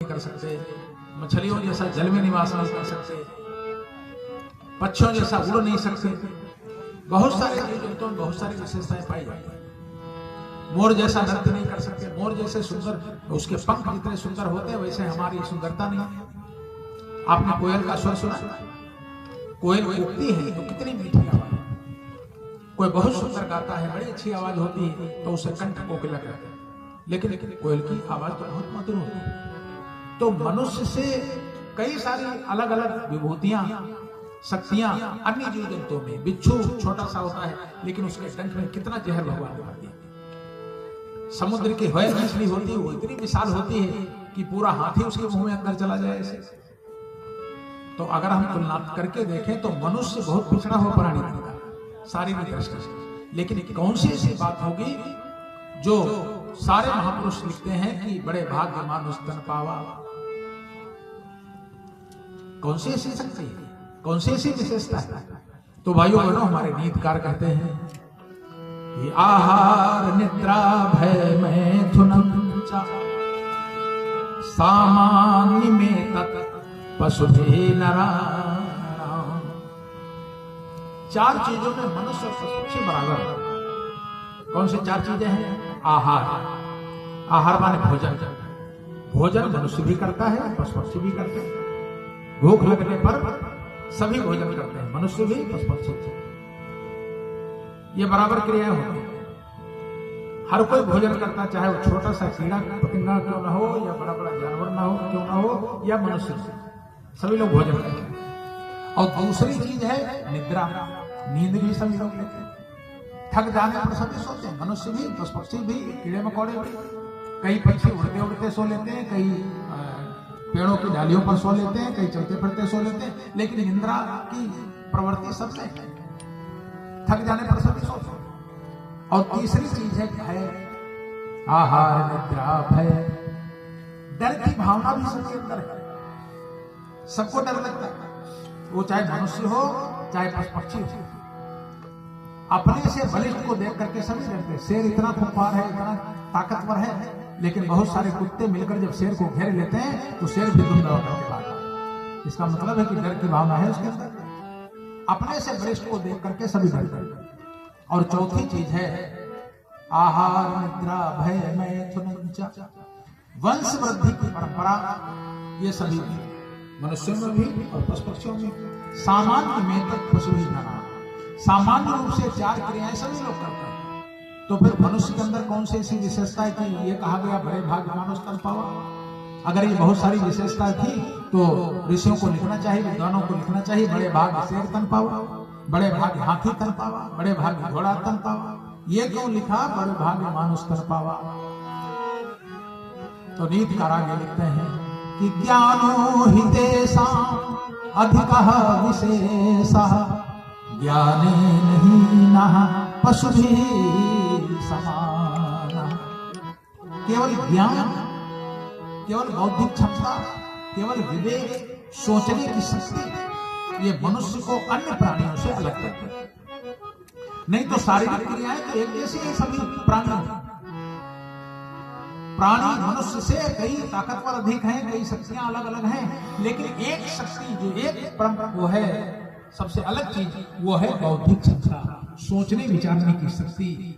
कर सकते, मछलियों जैसा जल में निवास नहीं कर सकते, पक्षियों जैसा उड़ नहीं सकते। बहुत सारे जीव जंतुओं में बहुत सारी विशेषताएं पाई जाती हैं। मोर जैसा नृत्य नहीं कर सकते, मोर जैसे सुंदर, उसके पंख जितने सुंदर होते हैं वैसे हमारी सुंदरता नहीं है। आपने कोयल का स्वर सुना? कोयल कूकती है तो कितनी मीठी आवाज, कोई बहुत सुंदर गाता है, बड़ी अच्छी आवाज होती है तो उसे कंठ कोकिला कहते हैं, लेकिन कोयल की आवाज तो बहुत मधुर होती है। तो मनुष्य से कई सारी अलग अलग विभूतियां, शक्तियां अन्य जीव जंतुओं में, बिच्छू छोटा सा होता है लेकिन उसके डंक में कितना जहर भगवान ने भर दिया। समुद्र की व्हेल मछली होती है, वो इतनी विशाल होती है कि पूरा हाथी उसके मुंह में अंदर चला जाए ऐसे। तो अगर हम तुलना करके देखें तो मनुष्य बहुत पिछड़ा हुआ प्राणी था शारीरिक दृष्टि से, लेकिन कौन सी ऐसी बात होगी जो सारे महापुरुष लिखते हैं कि बड़े भाग्य मानुष तन पावा? कौन सी ऐसी शक्ति है, कौन सी ऐसी विशेषता है? तो भाइयों बहनों, हमारे नीतिकार कहते हैं कि आहार निद्रा भय मैथुन सामान्य में तत् पशु भी नारायण। चार चीजों में मनुष्य और पशु बराबर। कौन सी चार चीजें हैं? आहार, आहार माने भोजन। भोजन मनुष्य भी करता है, पशु पक्षी भी करते हैं। भूख लगने पर सभी भोजन करते हैं, मनुष्य भी पशु पक्षी। ये बराबर क्रिया होती है। हर कोई भोजन करता, चाहे वो छोटा सा कीड़ा पतंगा क्यों ना हो, या बड़ा बड़ा जानवर ना हो क्यों ना हो, या मनुष्य, सभी लोग भोजन करते हैं। और दूसरी चीज है निद्रा, नींद भी सभी लोग लेते हैं। थक जाने पर सभी सोते हैं, मनुष्य भी, पशु पक्षी भी, कीड़े मकोड़े भी। कई पक्षी उड़ते उड़ते सो लेते हैं, कई पेड़ों की डालियों पर सो लेते हैं, कई चलते फिरते सो लेते हैं, लेकिन निद्रा की प्रवृत्ति सबसे है। थक जाने पर सभी सोते हैं। और तीसरी चीज है भय, आहार निद्रा भय। डर की भावना भी सबके अंदर है, सबको डर लगता है, वो चाहे मनुष्य हो चाहे पशु पक्षी हो। अपने से बलिष्ठ को देख करके सभी डरते हैं। शेर इतना खूंखार है, इतना ताकतवर है, लेकिन बहुत सारे कुत्ते मिलकर जब शेर को घेर लेते हैं तो शेर भी दुम दबा करके भागता है। इसका मतलब है कि डर की भावना है उसके अंदर। अपने से बलिष्ठ को देख करके सभी डरते हैं। और चौथी चीज है आहार निद्रा भय मैथुन। वंश वृद्धि की परंपरा, ये सभी मनुष्यों में भी और पशु पक्षियों में। सामान्य में तक पशु ही नारायण। सामान्य रूप से चार क्रियाएं सभी लोग करते हैं। तो फिर मनुष्य के अंदर कौन सी ऐसी विशेषता है कि ये कहा गया बड़े भाग्य मानुष तन पावा? अगर ये बहुत सारी विशेषता थी तो ऋषियों को लिखना चाहिए, विद्वानों को लिखना चाहिए, बड़े भाग्य शेर तन पावा, बड़े भाग्य हाथी तन पावा, बड़े भाग्य घोड़ा तन पावा। ये क्यों लिखा बड़े भाग्य मानुष तन पावा? तो नीतिकार आगे लिखते हैं कि ज्ञानो हि तेषां अधिकः विशेषः ज्ञाने नहीं नः पशुभिः समानः। केवल ज्ञान, केवल बौद्धिक क्षमता, केवल विवेक, सोचने की शक्ति, ये मनुष्य को अन्य प्राणियों से अलग करती है। नहीं तो शारीरिक क्रियाएं तो एक जैसी है सभी प्राणियों। प्राणी मनुष्य से कई ताकतवर अधिक हैं, कई शक्तियां अलग अलग हैं, लेकिन एक शक्ति जो एक परम वो है सबसे अलग चीज, वो है बौद्धिक क्षमता, सोचने विचारने की शक्ति।